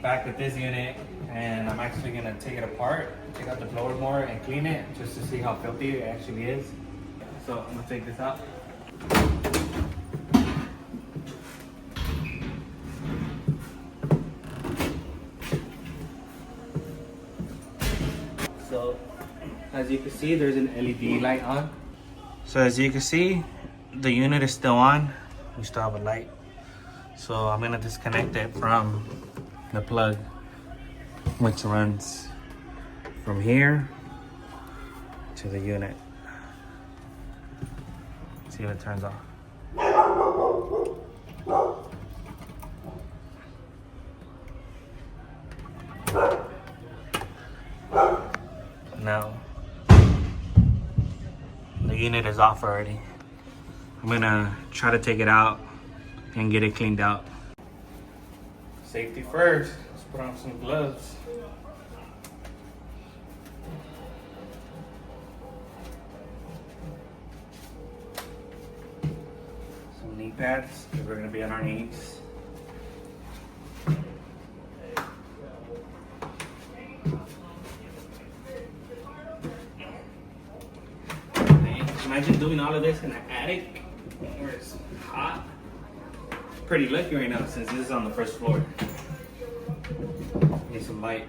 back with this unit, and I'm actually gonna take it apart, take out the blower more and clean it just to see how filthy it actually is. So I'm gonna take this out. So as you can see, there's an LED light on. So as you can see, the unit is still on. We still have a light. So I'm gonna disconnect it from the plug, which runs from here to the unit. See if it turns off. Now, the unit is off already. I'm gonna try to take it out and get it cleaned out. Safety first. Let's put on some gloves. Some knee pads, because we're gonna be on our knees. Imagine doing all of this in an attic where it's hot. Pretty lucky right now since this is on the first floor. Need some light.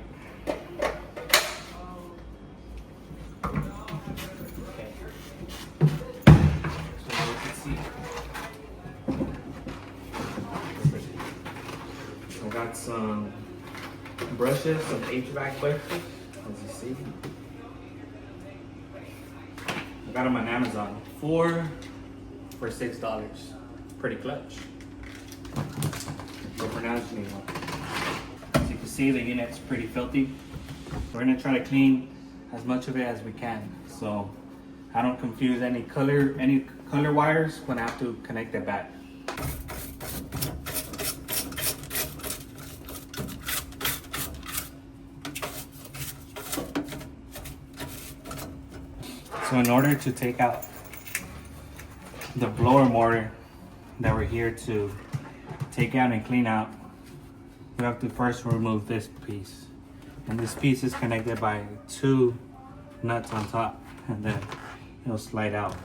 Okay. So now we can see. I got some brushes, some HVAC brushes, as you see. I got them on Amazon. 4 for $6. Pretty clutch. So for now, just need one. As you can see, the unit's pretty filthy. We're gonna try to clean as much of it as we can, so I don't confuse any color wires when I have to connect it back. So in order to take out the blower motor that we're here to take out and clean out, we have to first remove this piece. And this piece is connected by 2 nuts on top, and then it'll slide out.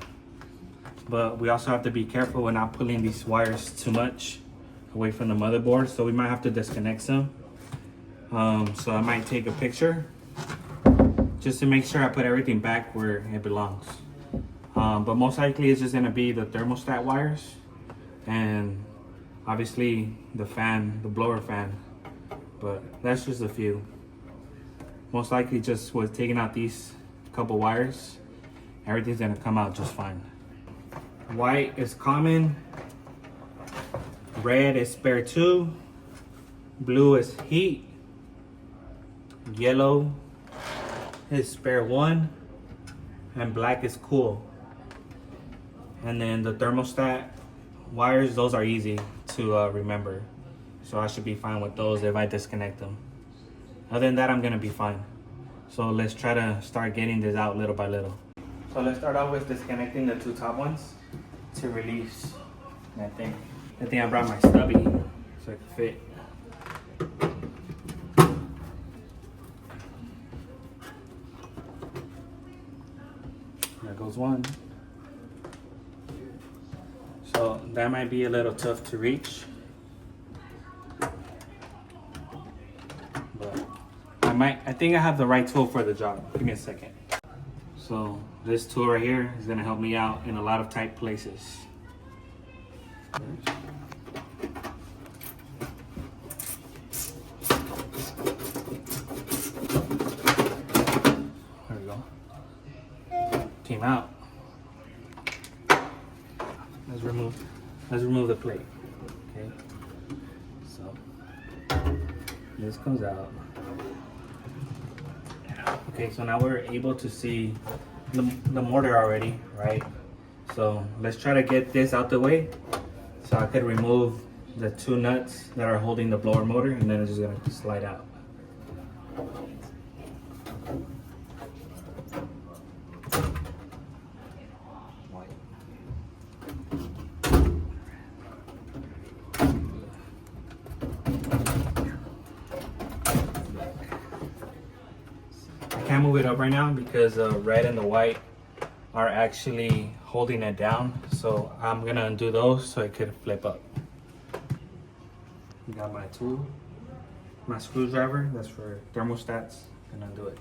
But we also have to be careful with not pulling these wires too much away from the motherboard, so we might have to disconnect some. So I might take a picture just to make sure I put everything back where it belongs. But most likely it's just gonna be the thermostat wires and obviously the fan, the blower fan, but that's just a few. Most likely just with taking out these couple wires, everything's gonna come out just fine. White is common, red is spare 2, blue is heat, yellow is spare 1, and black is cool. And then the thermostat wires, those are easy to remember, so I should be fine with those if I disconnect them. Other than that, I'm gonna be fine. So let's try to start getting this out little by little. So let's start off with disconnecting the 2 top ones to release. And I think I brought my stubby so it can fit. There goes one. So that might be a little tough to reach, but I think I have the right tool for the job. Give me a second. So this tool right here is gonna help me out in a lot of tight places. There we go. Came out. Let's remove the plate. Okay. So this comes out. Okay, so now we're able to see the motor already, right? So let's try to get this out the way so I could remove the 2 nuts that are holding the blower motor, and then it's just gonna slide out. can't move it up right now because the red and the white are actually holding it down. So I'm gonna undo those so it could flip up. Got my tool, my screwdriver, that's for thermostats, and undo it.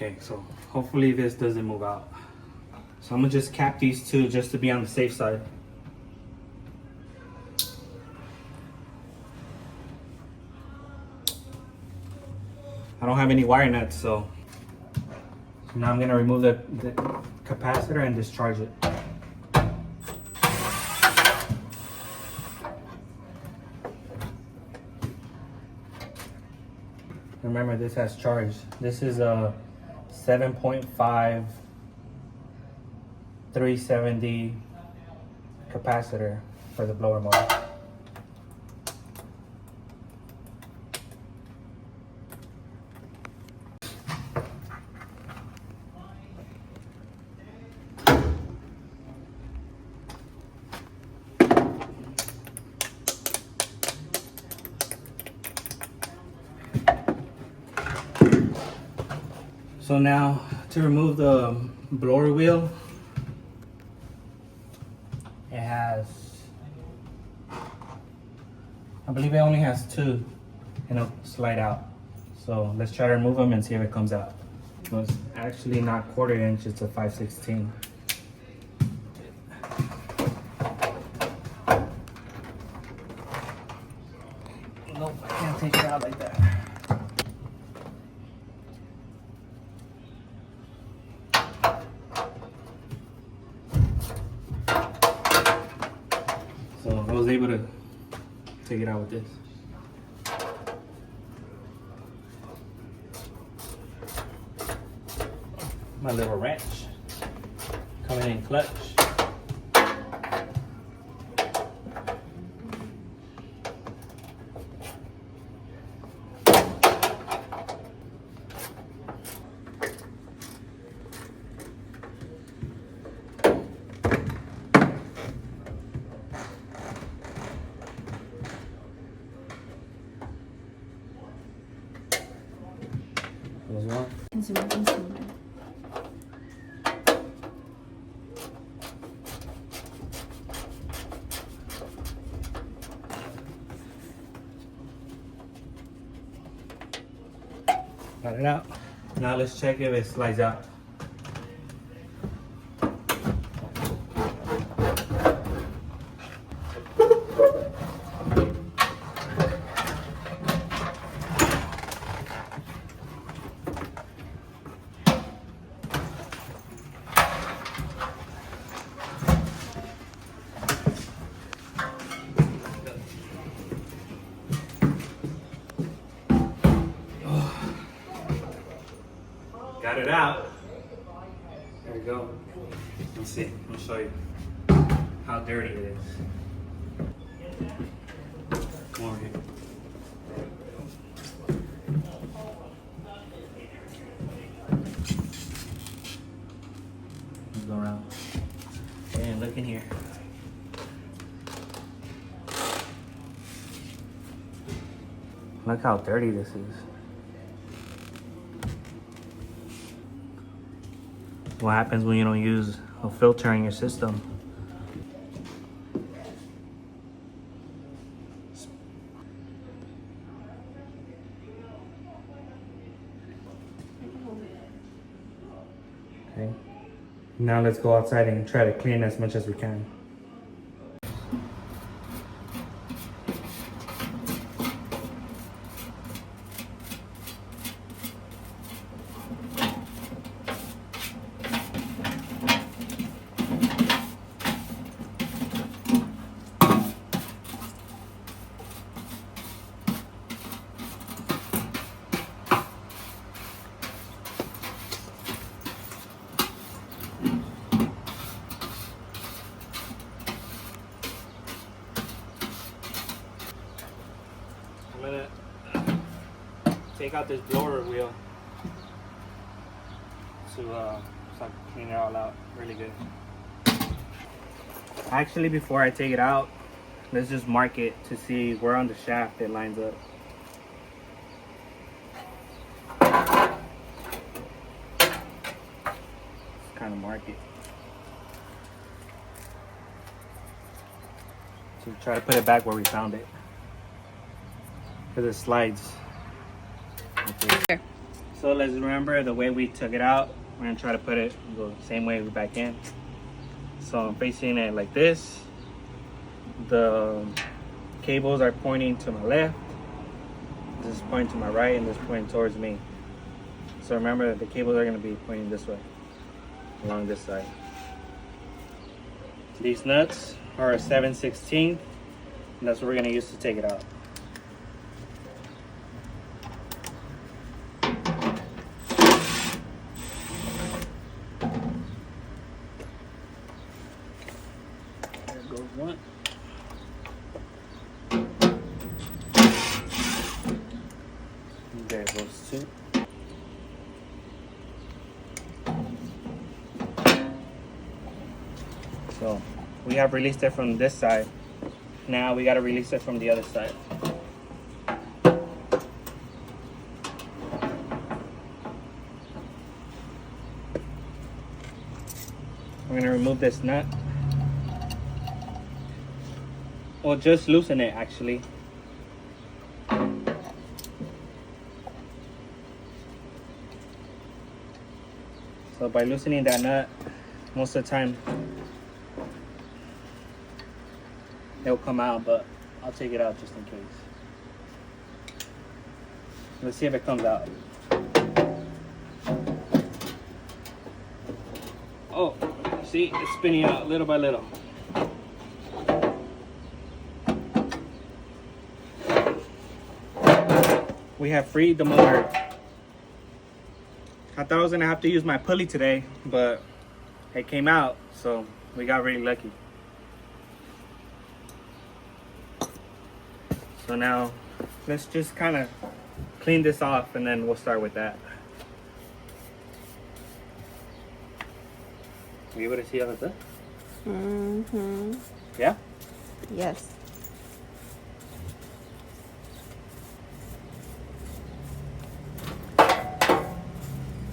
Okay, so hopefully this doesn't move out. So I'm gonna just cap these two just to be on the safe side. I don't have any wire nuts, so now I'm gonna remove the capacitor and discharge it. Remember, this has charge. This is a 7.5 370 capacitor for the blower motor. So now to remove the blower wheel, it has, I believe it only has two, and it'll slide out. So let's try to remove them and see if it comes out. So it's actually not 1/4 inch, it's a 5/16. Nope, I can't take it out like that. So I was able to take it out with this. My little wrench coming in clutch. There's one. Consumer. Got it out. Now let's check if it slides out. Got it out. There we go. Let's see. Let me show you how dirty it is. Come over here. Let's go around. And look in here. Look how dirty this is. What happens when you don't use a filter in your system? Okay. Now let's go outside and try to clean as much as we can. I'm gonna take out this blower wheel to so I can clean it all out really good. Actually, before I take it out, let's just mark it to see where on the shaft it lines up. Just kind of mark it. So try to put it back where we found it, because it slides. Okay. So let's remember the way we took it out. We're gonna try to put it the same way back in. So I'm facing it like this. The cables are pointing to my left. This is pointing to my right, and this is pointing towards me. So remember that the cables are gonna be pointing this way, along this side. These nuts are a 7/16, and that's what we're gonna use to take it out. There goes one. And there goes two. So we have released it from this side. Now we got to release it from the other side. We're going to remove this nut. Well, just loosen it actually. So by loosening that nut, most of the time it'll come out, but I'll take it out just in case. Let's see if it comes out. Oh, see, it's spinning out little by little. We have freed the motor. I thought I was gonna have to use my pulley today, but it came out, so we got really lucky. So now let's just kind of clean this off, and then we'll start with that. Are you able to see all of that? Mm-hmm. Yeah? Yes.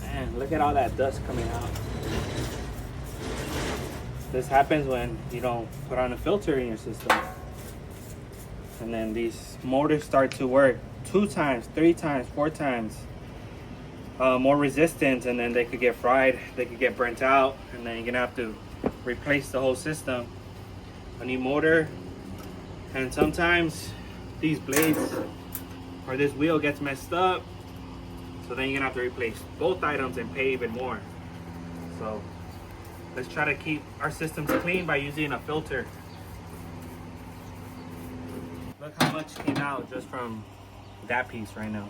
Man, look at all that dust coming out. This happens when you don't put on a filter in your system. And then these motors start to work 2 times, 3 times, 4 times more resistant, and then they could get fried, they could get burnt out, and then you're gonna have to replace the whole system, a new motor. And sometimes these blades or this wheel gets messed up, so then you're gonna have to replace both items and pay even more. So let's try to keep our systems clean by using a filter. Look how much came out just from that piece right now.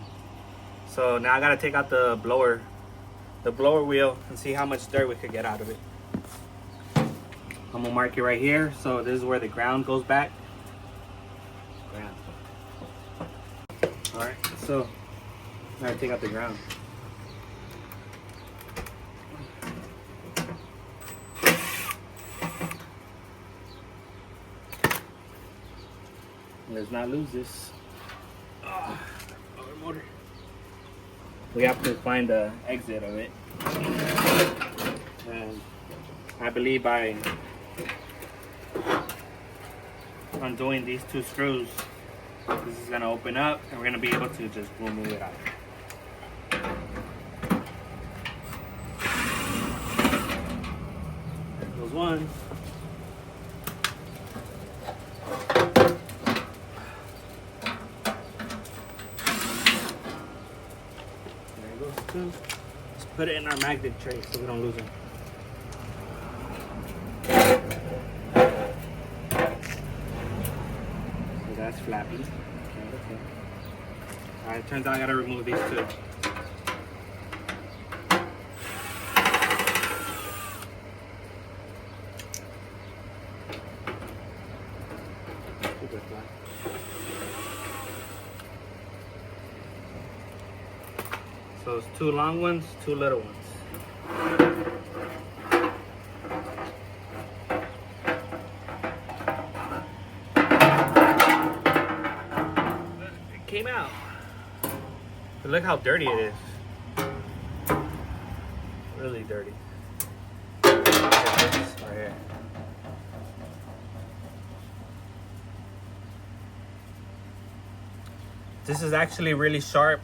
So now I gotta take out the blower wheel, and see how much dirt we could get out of it. I'm gonna mark it right here. So this is where the ground goes back. All right, so I gotta take out the ground. Let's not lose this. Oh, motor. We have to find the exit of it. And I believe by undoing these 2 screws, this is gonna open up, and we're gonna be able to just remove it out. There goes one. Let's put it in our magnet tray so we don't lose them. So that's flappy. Okay. Alright, turns out I gotta remove these 2. So it's 2 long ones, 2 little ones. It came out. But look how dirty it is. Really dirty. Right here. This is actually really sharp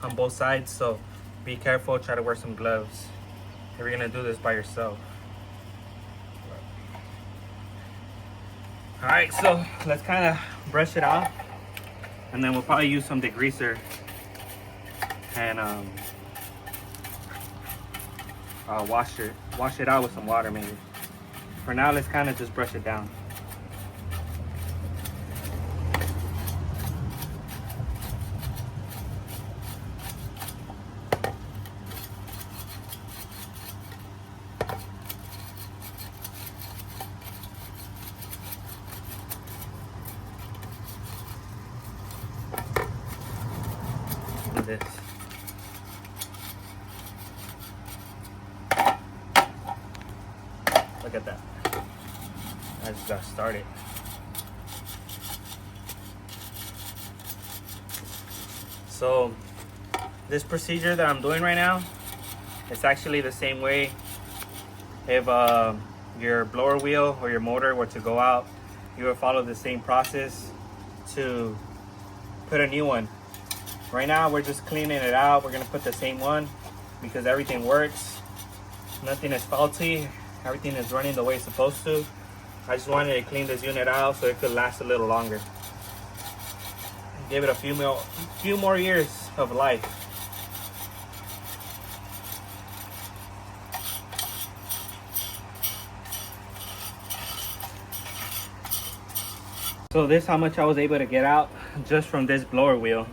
on both sides, so be careful. Try to wear some gloves if you're gonna do this by yourself. All right, so let's kind of brush it off, and then we'll probably use some degreaser and wash it out with some water maybe. For now, let's kind of just brush it down. This. Look at that. I just got started. So this procedure that I'm doing right now, it's actually the same way if your blower wheel or your motor were to go out, you would follow the same process to put a new one. Right now we're just cleaning it out. We're gonna put the same one because everything works. Nothing is faulty. Everything is running the way it's supposed to. I just wanted to clean this unit out so it could last a little longer. Give it a few more years of life. So this is how much I was able to get out just from this blower wheel.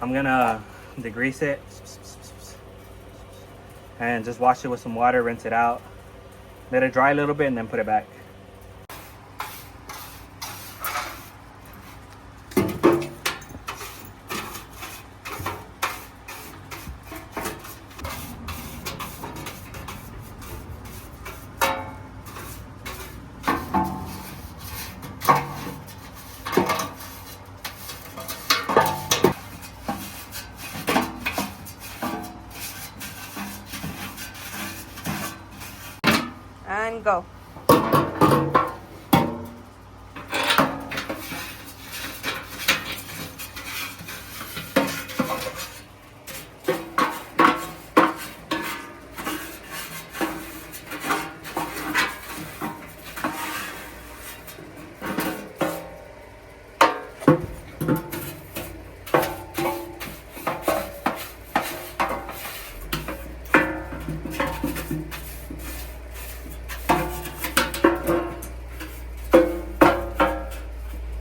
I'm gonna degrease it and just wash it with some water, rinse it out, let it dry a little bit, and then put it back. And go.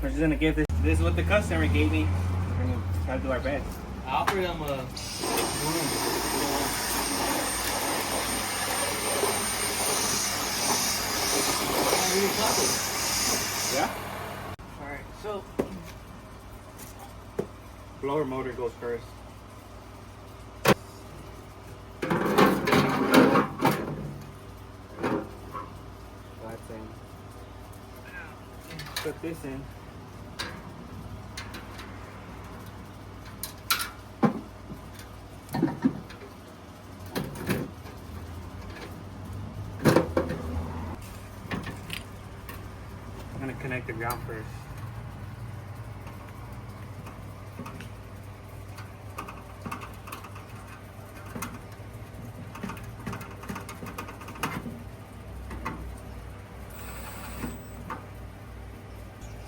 We're just gonna give this is what the customer gave me. We're gonna try to do our best. I offered them a room. Yeah? Alright, so Blower motor goes first. That's in. Put this in. I'm gonna connect the ground first.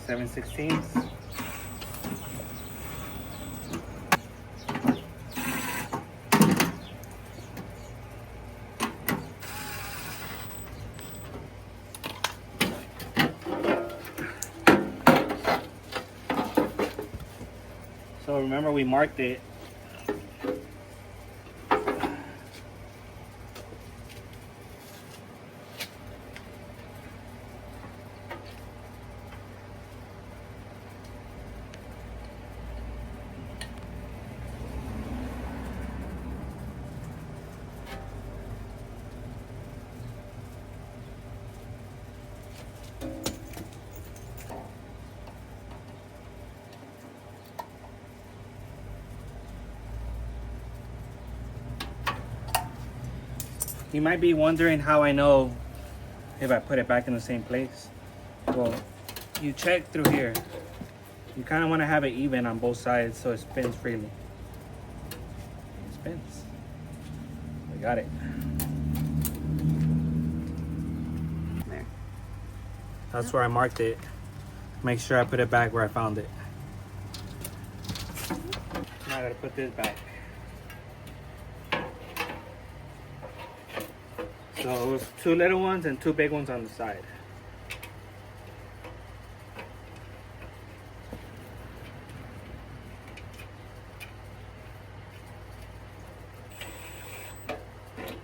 Seven sixteenths. So remember we marked it. You might be wondering how I know if I put it back in the same place. Well, you check through here. You kind of want to have it even on both sides so it spins freely. It spins. We got it. There. That's where I marked it. Make sure I put it back where I found it. Now I gotta put this back. So it was 2 little ones and 2 big ones on the side. Okay.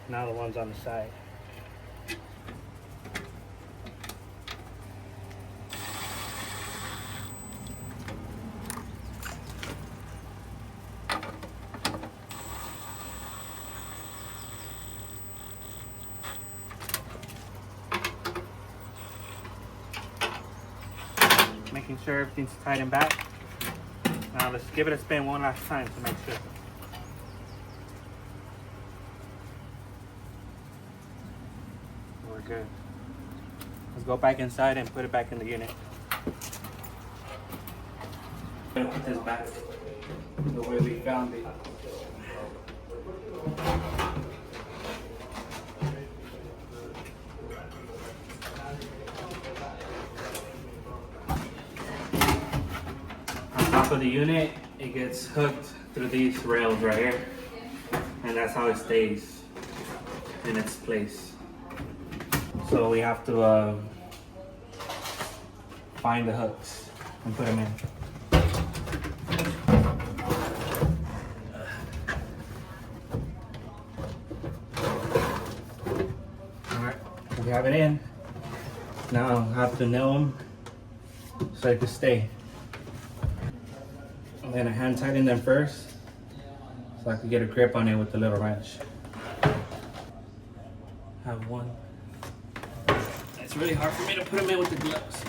Now the ones on the side. Making sure everything's tightened back. Now let's give it a spin one last time to make sure. We're good. Let's go back inside and put it back in the unit. I'm gonna put this back the way we found it. Of the unit, it gets hooked through these rails right here, and that's how it stays in its place. So we have to find the hooks and put them in. All right, we have it in. Now I have to nail them so it can stay. I'm gonna hand tighten them first so I can get a grip on it with the little wrench. Have one. It's really hard for me to put them in with the gloves.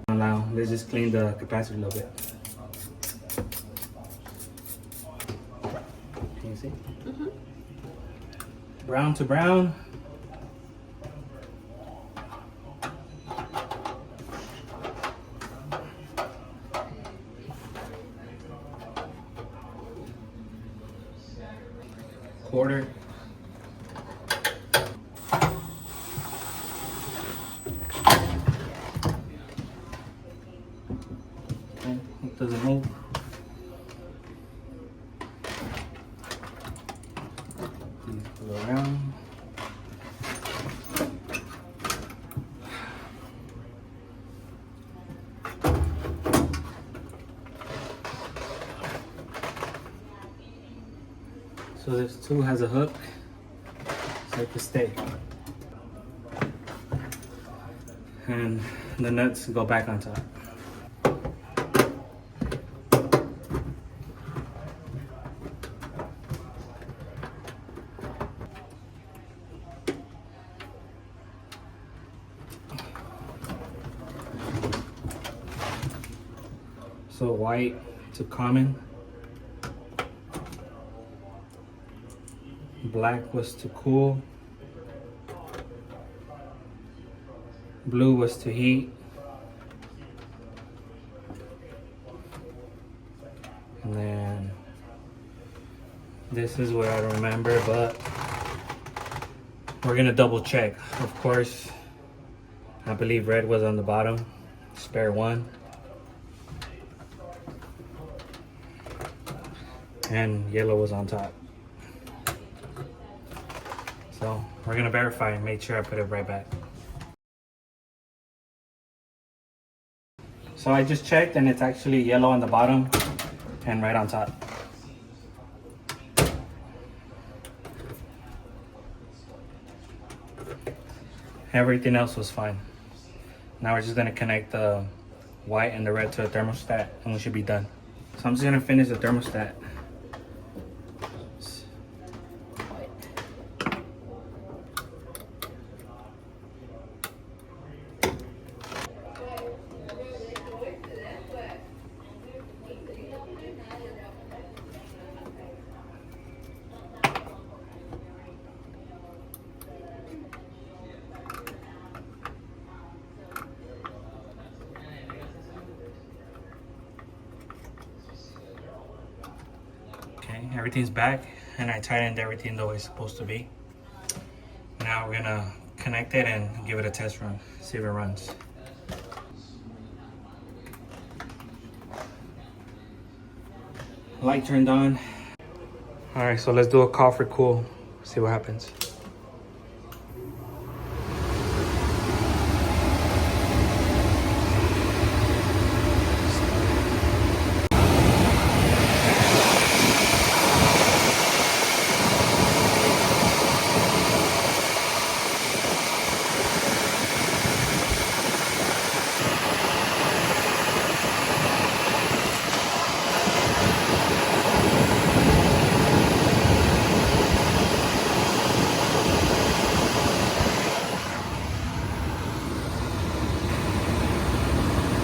Now let's just clean the capacitor a little bit. Can you see? Mm-hmm. Brown to brown. Quarter. It doesn't move. These go around. So this too has a hook, so it can stay. And the nuts go back on top. So white to common, black was to cool, blue was to heat, and then this is what I don't remember, but we're gonna double check. Of course, I believe red was on the bottom, spare one. And yellow was on top. So we're gonna verify and make sure I put it right back. So I just checked and it's actually yellow on the bottom and right on top. Everything else was fine. Now we're just gonna connect the white and the red to the thermostat and we should be done. So I'm just gonna finish the thermostat. Okay, everything's back and I tightened everything the way it's supposed to be. Now we're gonna connect it and give it a test run, see if it runs. Light turned on. All right, so let's do a call for cool, see what happens.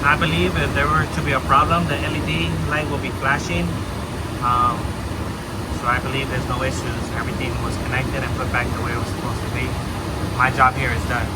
I believe if there were to be a problem, the LED light will be flashing. So I believe there's no issues. Everything was connected and put back the way it was supposed to be. My job here is done.